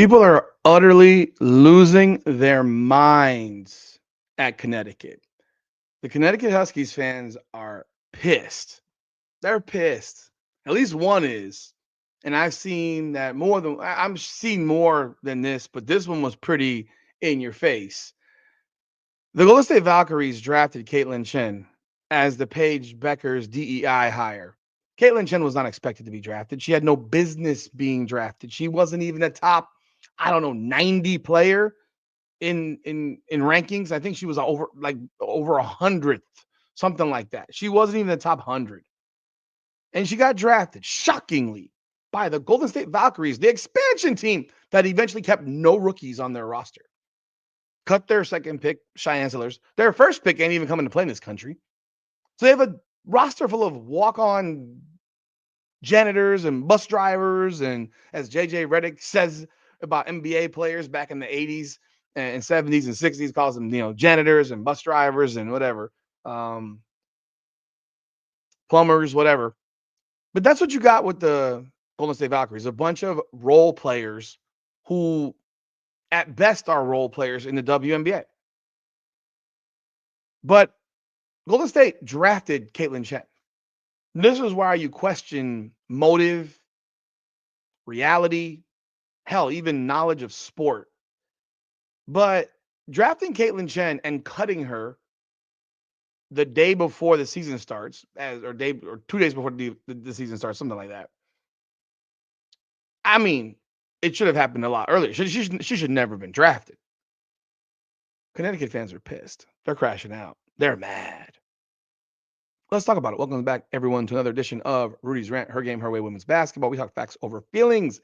People are utterly losing their minds at Connecticut. The Connecticut Huskies fans are pissed. They're pissed. At least one is. And I've seen that more than I'm seeing more than this, but this one was pretty in your face. The Golden State Valkyries drafted Kaitlyn Chen as the Paige Bueckers DEI hire. Kaitlyn Chen was not expected to be drafted. She had no business being drafted. She wasn't even a top, I don't know, 90 player in rankings. I think she was over 100th, something like that. She wasn't even the top 100. And she got drafted shockingly by the Golden State Valkyries, the expansion team that eventually kept no rookies on their roster. Cut their second pick, Cheyenne Sillers. Their first pick ain't even coming to play in this country. So they have a roster full of walk-on janitors and bus drivers, and as JJ Redick says about NBA players back in the 80s and 70s and 60s, calls them, janitors and bus drivers and whatever, plumbers, whatever. But that's what you got with the Golden State Valkyries, a bunch of role players who at best are role players in the WNBA. But Golden State drafted Kaitlyn Chen. This is why you question motive, reality, hell, even knowledge of sport. But drafting Kaitlyn Chen and cutting her the day before the season starts, or 2 days before the season starts, something like that. I mean, it should have happened a lot earlier. She should never have been drafted. Connecticut fans are pissed. They're crashing out. They're mad. Let's talk about it. Welcome back, everyone, to another edition of Rudy's Rant, Her Game, Her Way Women's Basketball. We talk facts over feelings.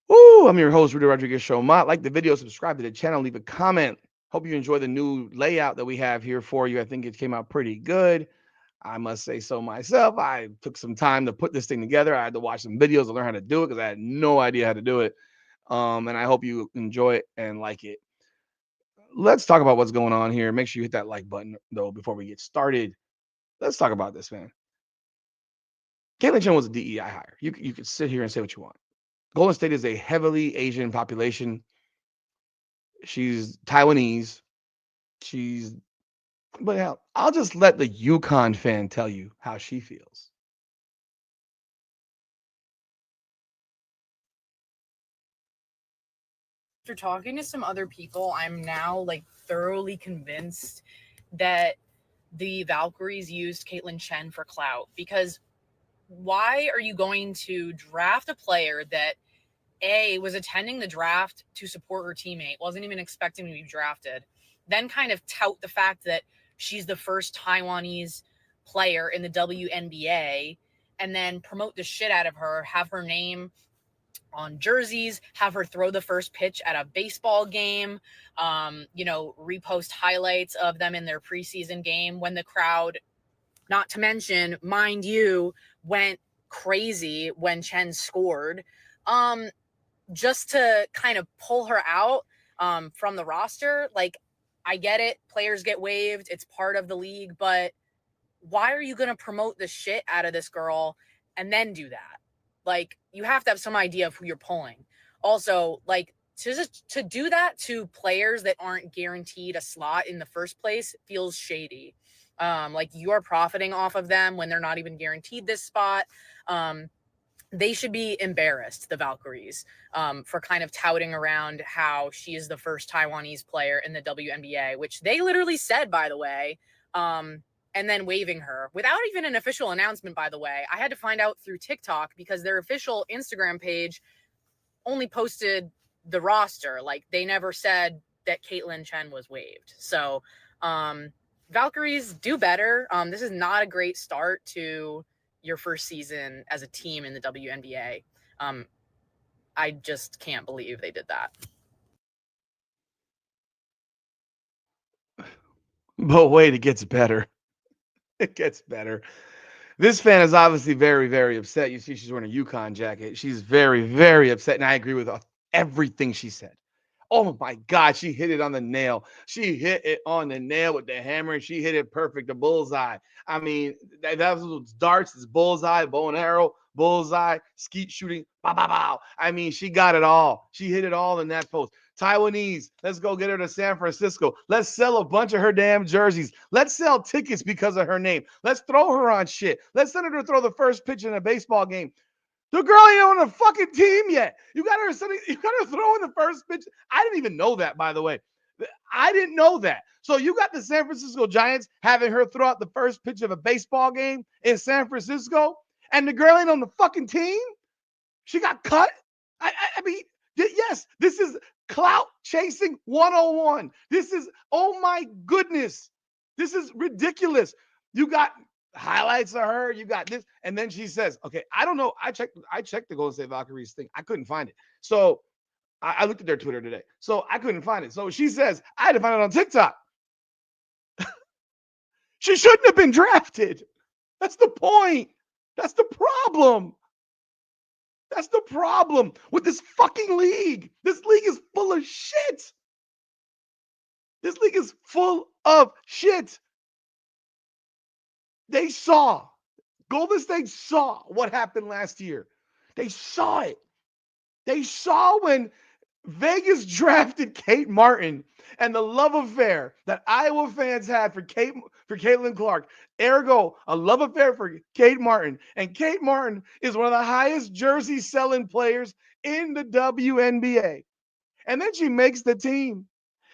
Woo! I'm your host, Rudy Rodriguez Show. Like the video, subscribe to the channel, leave a comment. Hope you enjoy the new layout that we have here for you. I think it came out pretty good. I must say so myself. I took some time to put this thing together. I had to watch some videos to learn how to do it because I had no idea how to do it. And I hope you enjoy it and like it. Let's talk about what's going on here. Make sure you hit that like button, though, before we get started. Let's talk about this, man. Kaitlyn Chen was a DEI hire. You could sit here and say what you want. Golden State is a heavily Asian population. She's Taiwanese. But hell, I'll just let the UConn fan tell you how she feels. After talking to some other people, I'm now thoroughly convinced that the Valkyries used Kaitlyn Chen for clout, because why are you going to draft a player that was attending the draft to support her teammate, wasn't even expecting to be drafted, then kind of tout the fact that she's the first Taiwanese player in the WNBA, and then promote the shit out of her, have her name on jerseys, have her throw the first pitch at a baseball game, repost highlights of them in their preseason game when the crowd, not to mention, mind you, went crazy when Chen scored, just to kind of pull her out from the roster. I get it. Players get waived. It's part of the league. But why are you going to promote the shit out of this girl and then do that? You have to have some idea of who you're pulling. Also, to do that to players that aren't guaranteed a slot in the first place feels shady. You're profiting off of them when they're not even guaranteed this spot. They should be embarrassed, the Valkyries, for kind of touting around how she is the first Taiwanese player in the WNBA, which they literally said, by the way, and then waiving her without even an official announcement, by the way. I had to find out through TikTok because their official Instagram page only posted the roster. They never said that Kaitlyn Chen was waived. So Valkyries, do better. This is not a great start to your first season as a team in the WNBA. I just can't believe they did that. But wait, it gets better. It gets better. This fan is obviously very, very upset. You see, she's wearing a UConn jacket. She's very, very upset, and I agree with everything she said. Oh my God, she hit it on the nail. She hit it on the nail with the hammer, and she hit it perfect, the bullseye. I mean, that was darts, it's bullseye, bow and arrow, bullseye, skeet shooting, bow, bow, bow. I mean, she got it all. She hit it all in that post. Taiwanese, let's go get her to San Francisco. Let's sell a bunch of her damn jerseys. Let's sell tickets because of her name. Let's throw her on shit. Let's send her to throw the first pitch in a baseball game. The girl ain't on the fucking team yet. You got her sitting, you got her throwing the first pitch. I didn't even know that, by the way. I didn't know that. So you got the San Francisco Giants having her throw out the first pitch of a baseball game in San Francisco, and the girl ain't on the fucking team. She got cut. I mean, yes, this is clout chasing 101. This is, oh my goodness, this is ridiculous. You got highlights of her, you got this, and then she says, okay, I don't know. I checked the Golden State Valkyries thing. I couldn't find it. So I looked at their Twitter today. So I couldn't find it. So she says, I had to find it on TikTok. She shouldn't have been drafted. That's the point. That's the problem. That's the problem with this fucking league. This league is full of shit. This league is full of shit. They saw, Golden State saw what happened last year. They saw it. They saw when Vegas drafted Kate Martin and the love affair that Iowa fans had for Caitlin Clark. Ergo, a love affair for Kate Martin. And Kate Martin is one of the highest jersey selling players in the WNBA. And then she makes the team.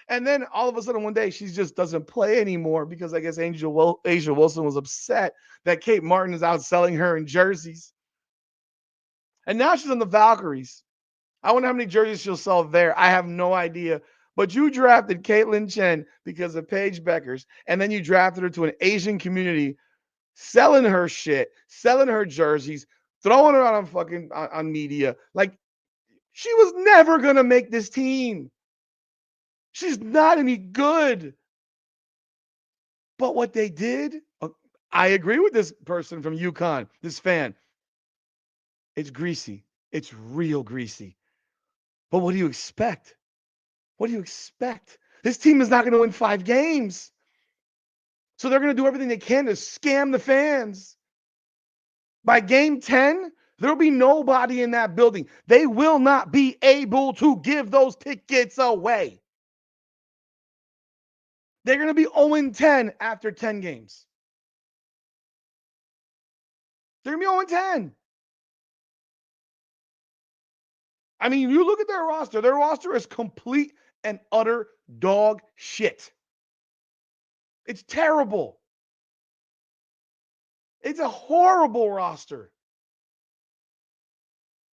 And then all of a sudden one day she just doesn't play anymore because I guess Asia Wilson was upset that Kate Martin is out selling her in jerseys. And now she's on the Valkyries. I wonder how many jerseys she'll sell there. I have no idea. But you drafted Kaitlyn Chen because of Paige Bueckers, and then you drafted her to an Asian community, selling her shit, selling her jerseys, throwing her out on fucking on media. Like, she was never gonna make this team. She's not any good. But what they did, I agree with this person from UConn, this fan. It's greasy. It's real greasy. But what do you expect? What do you expect? This team is not going to win 5 games. So they're going to do everything they can to scam the fans. By game 10, there'll be nobody in that building. They will not be able to give those tickets away. They're going to be 0-10 after 10 games. They're going to be 0-10. I mean, you look at their roster. Their roster is complete and utter dog shit. It's terrible. It's a horrible roster.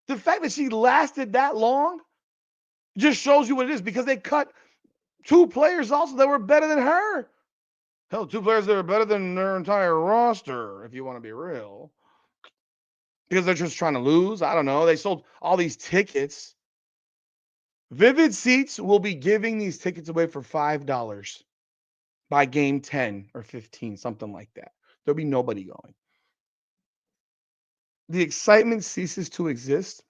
The fact that she lasted that long just shows you what it is, because they cut 2 players also that were better than her. Hell, 2 players that are better than their entire roster, if you want to be real. Because they're just trying to lose. I don't know. They sold all these tickets. Vivid Seats will be giving these tickets away for $5 by game 10 or 15, something like that. There'll be nobody going. The excitement ceases to exist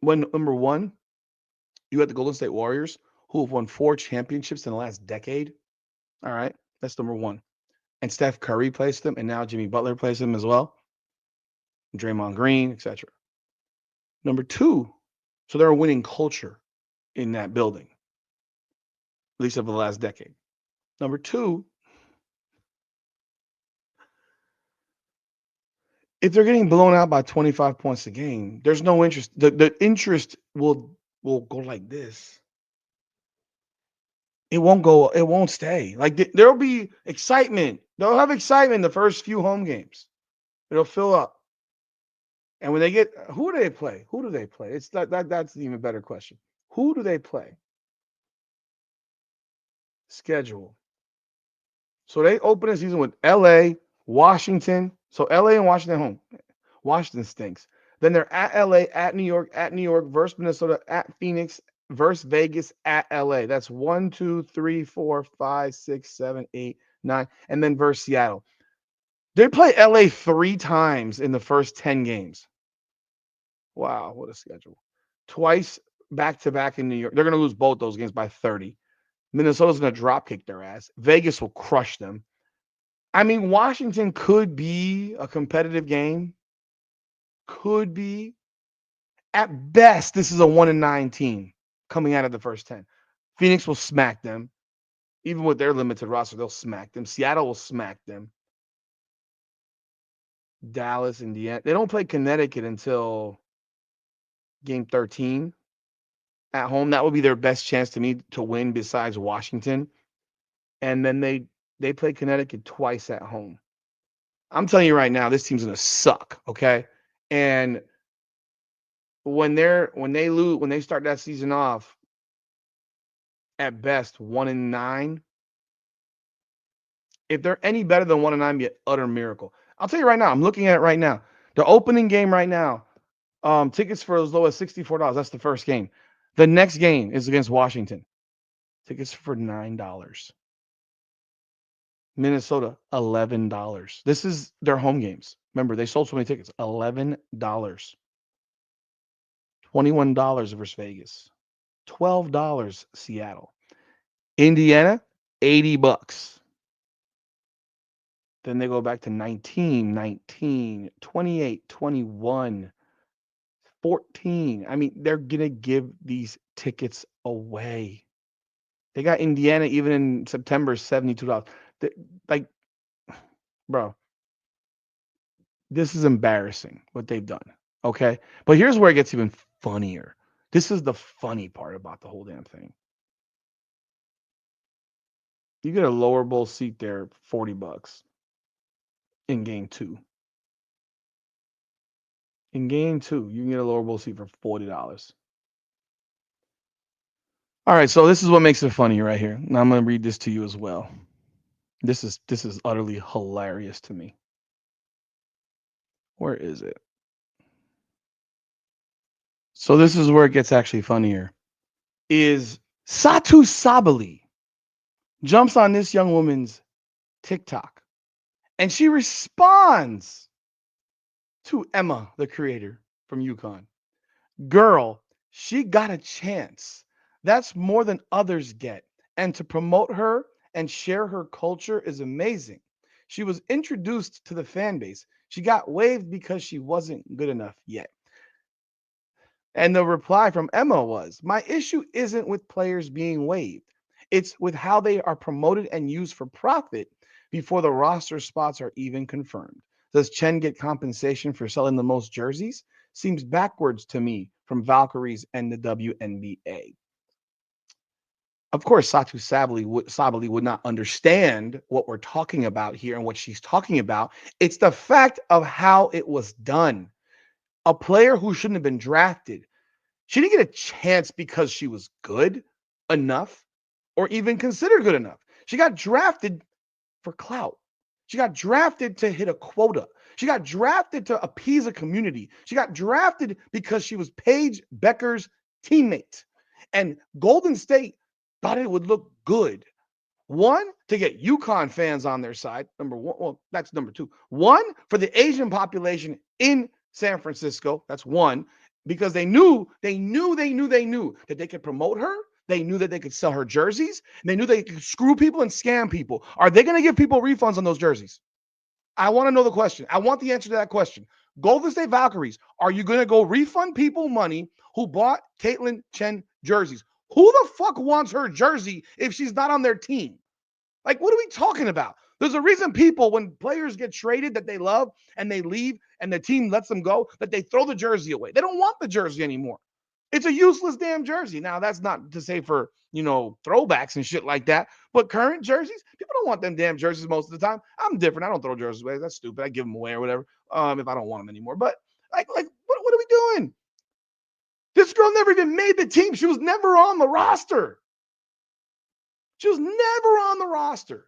when, number one, you had the Golden State Warriors, who have won 4 championships in the last decade. All right, that's number one. And Steph Curry plays them, and now Jimmy Butler plays them as well. Draymond Green, etc. Number 2, so they're a winning culture in that building, at least over the last decade. Number 2, if they're getting blown out by 25 points a game, there's no interest. The interest will go like this. It won't stay. Like, there'll be excitement. They'll have excitement the first few home games. It'll fill up. And when they get, who do they play? Who do they play? It's that's the even better question. Who do they play? Schedule. So they open the season with LA, Washington. So LA and Washington home. Washington stinks. Then they're at LA, at New York, versus Minnesota, at Phoenix, versus Vegas, at LA. That's 1, 2, 3, 4, 5, 6, 7, 8, 9, and then versus Seattle. They play LA 3 times in the first 10 games. Wow, what a schedule. Twice back to back in New York. They're going to lose both those games by 30. Minnesota's going to drop kick their ass. Vegas will crush them. I mean, Washington could be a competitive game. Could be. At best, this is a 1-9 team coming out of the first 10. Phoenix will smack them. Even with their limited roster, they'll smack them. Seattle will smack them. Dallas, Indiana. They don't play Connecticut until game 13 at home. That would be their best chance to me to win besides Washington. And then they play Connecticut twice at home. I'm telling you right now, this team's gonna suck. Okay. And when they start that season off at best 1-9, if they're any better than 1-9, be an utter miracle. I'll tell you right now, I'm looking at it right now. The opening game right now, tickets for as low as $64. That's the first game. The next game is against Washington. Tickets for $9. Minnesota, $11. This is their home games. Remember, they sold so many tickets. $11. $21 versus Vegas. $12 Seattle. Indiana, $80. Then they go back to 19, 19, 28, 21, 14. I mean, they're going to give these tickets away. They got Indiana even in September, $72. Like, bro, this is embarrassing what they've done. Okay. But here's where it gets even funnier. This is the funny part about the whole damn thing. You get a lower bowl seat there, $40 in game two. In game two, you can get a lower bowl seat for $40. All right, so this is what makes it funny right here. Now I'm gonna read this to you as well. This is utterly hilarious to me. Where is it? So this is where it gets actually funnier. Is Satu Sabali jumps on this young woman's TikTok and she responds to Emma, the creator from UConn. Girl, she got a chance. That's more than others get. And to promote her and share her culture is amazing. She was introduced to the fan base. She got waived because she wasn't good enough yet. And the reply from Emma was, my issue isn't with players being waived. It's with how they are promoted and used for profit before the roster spots are even confirmed. Does Chen get compensation for selling the most jerseys? Seems backwards to me from Valkyries and the WNBA. Of course, Sabali would not understand what we're talking about here and what she's talking about. It's the fact of how it was done. A player who shouldn't have been drafted. She didn't get a chance because she was good enough or even considered good enough. She got drafted for clout. She got drafted to hit a quota. She got drafted to appease a community. She got drafted because she was Paige Bueckers' teammate. And Golden State thought it would look good. One, to get UConn fans on their side. Number one, well, that's number two. One, for the Asian population in San Francisco. That's one, because they knew that they could promote her. They knew that they could sell her jerseys. And they knew they could screw people and scam people. Are they going to give people refunds on those jerseys? I want to know the question. I want the answer to that question. Golden State Valkyries, are you going to go refund people money who bought Kaitlyn Chen jerseys? Who the fuck wants her jersey if she's not on their team? Like, what are we talking about? There's a reason people, when players get traded that they love and they leave and the team lets them go, that they throw the jersey away. They don't want the jersey anymore. It's a useless damn jersey. Now, that's not to say for, throwbacks and shit like that, but current jerseys, people don't want them damn jerseys most of the time. I'm different. I don't throw jerseys away. That's stupid. I give them away or whatever if I don't want them anymore. But, what are we doing? This girl never even made the team. She was never on the roster. She was never on the roster.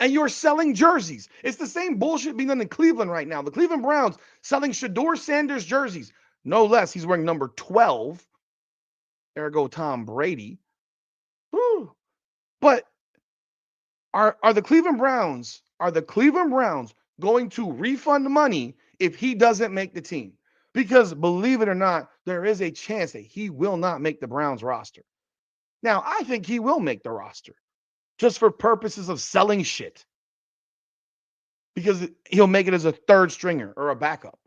And you're selling jerseys. It's the same bullshit being done in Cleveland right now. The Cleveland Browns selling Shador Sanders jerseys. No less. He's wearing number 12. Ergo Tom Brady. Whew. But are the Cleveland Browns going to refund money if he doesn't make the team? Because believe it or not, there is a chance that he will not make the Browns roster. Now, I think he will make the roster just for purposes of selling shit because he'll make it as a third stringer or a backup.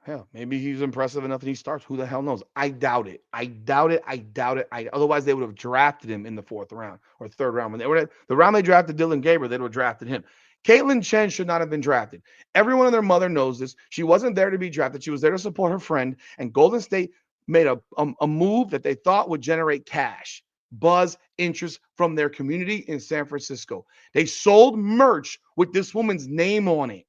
Hell, maybe he's impressive enough and he starts. Who the hell knows? I doubt it. I doubt it. I doubt it. Otherwise, they would have drafted him in the fourth round or third round. When they were the round they drafted Dylan Gabriel, they would have drafted him. Kaitlyn Chen should not have been drafted. Everyone and their mother knows this. She wasn't there to be drafted. She was there to support her friend. And Golden State made a move that they thought would generate cash, buzz, interest from their community in San Francisco. They sold merch with this woman's name on it.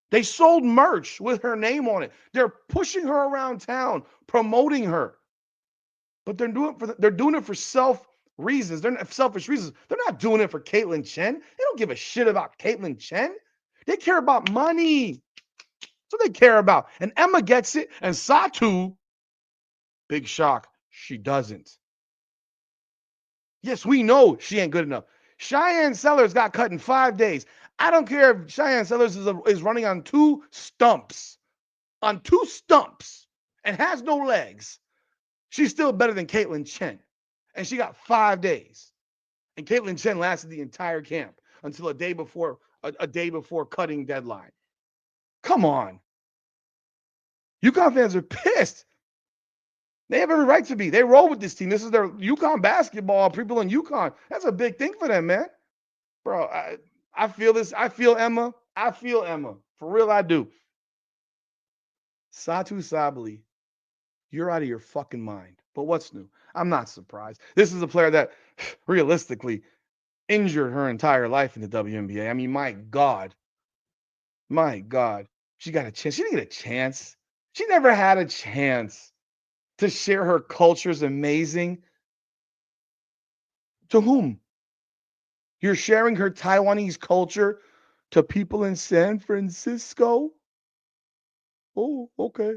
They sold merch with her name on it. They're pushing her around town, promoting her. But they're doing it for self reasons. They're not selfish reasons. They're not doing it for Kaitlyn Chen. They don't give a shit about Kaitlyn Chen. They care about money. That's what they care about. And Emma gets it, and Satu, big shock, she doesn't. Yes, we know she ain't good enough. Cheyenne Sellers got cut in 5 days. I don't care if Cheyenne Sellers is running on two stumps, and has no legs. She's still better than Kaitlyn Chen. And she got 5 days. And Kaitlyn Chen lasted the entire camp until a day before cutting deadline. Come on. UConn fans are pissed. They have every right to be. They roll with this team. This is their UConn basketball. People in UConn. That's a big thing for them, man. Bro, I feel this. I feel Emma. For real, I do. Satu Sabali, you're out of your fucking mind. But what's new? I'm not surprised. This is a player that realistically injured her entire life in the WNBA. I mean, my God. My God. She got a chance. She didn't get a chance. She never had a chance to share her culture is amazing. To whom? You're sharing her Taiwanese culture to people in San Francisco? Oh, okay.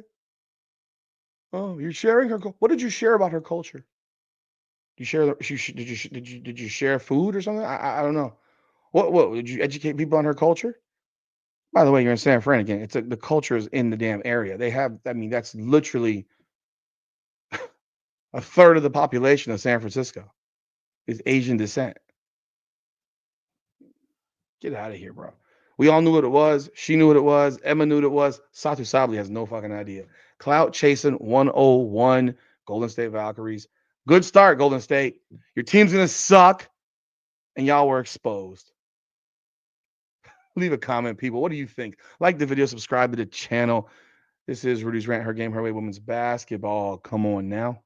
Oh, you're sharing her. What did you share about her culture? You share? Did you share food or something? I don't know. What did you educate people on her culture? By the way, you're in San Fran again. The culture is in the damn area. They have. I mean, that's literally a third of the population of San Francisco is Asian descent. Get out of here, bro. We all knew what it was. She knew what it was. Emma knew what it was. Satu Sabli has no fucking idea. Clout chasing 101 Golden State Valkyries. Good start, Golden State. Your team's going to suck, and y'all were exposed. Leave a comment, people. What do you think? Like the video, subscribe to the channel. This is Rudy's Rant, Her Game, Her Way Women's Basketball. Come on now.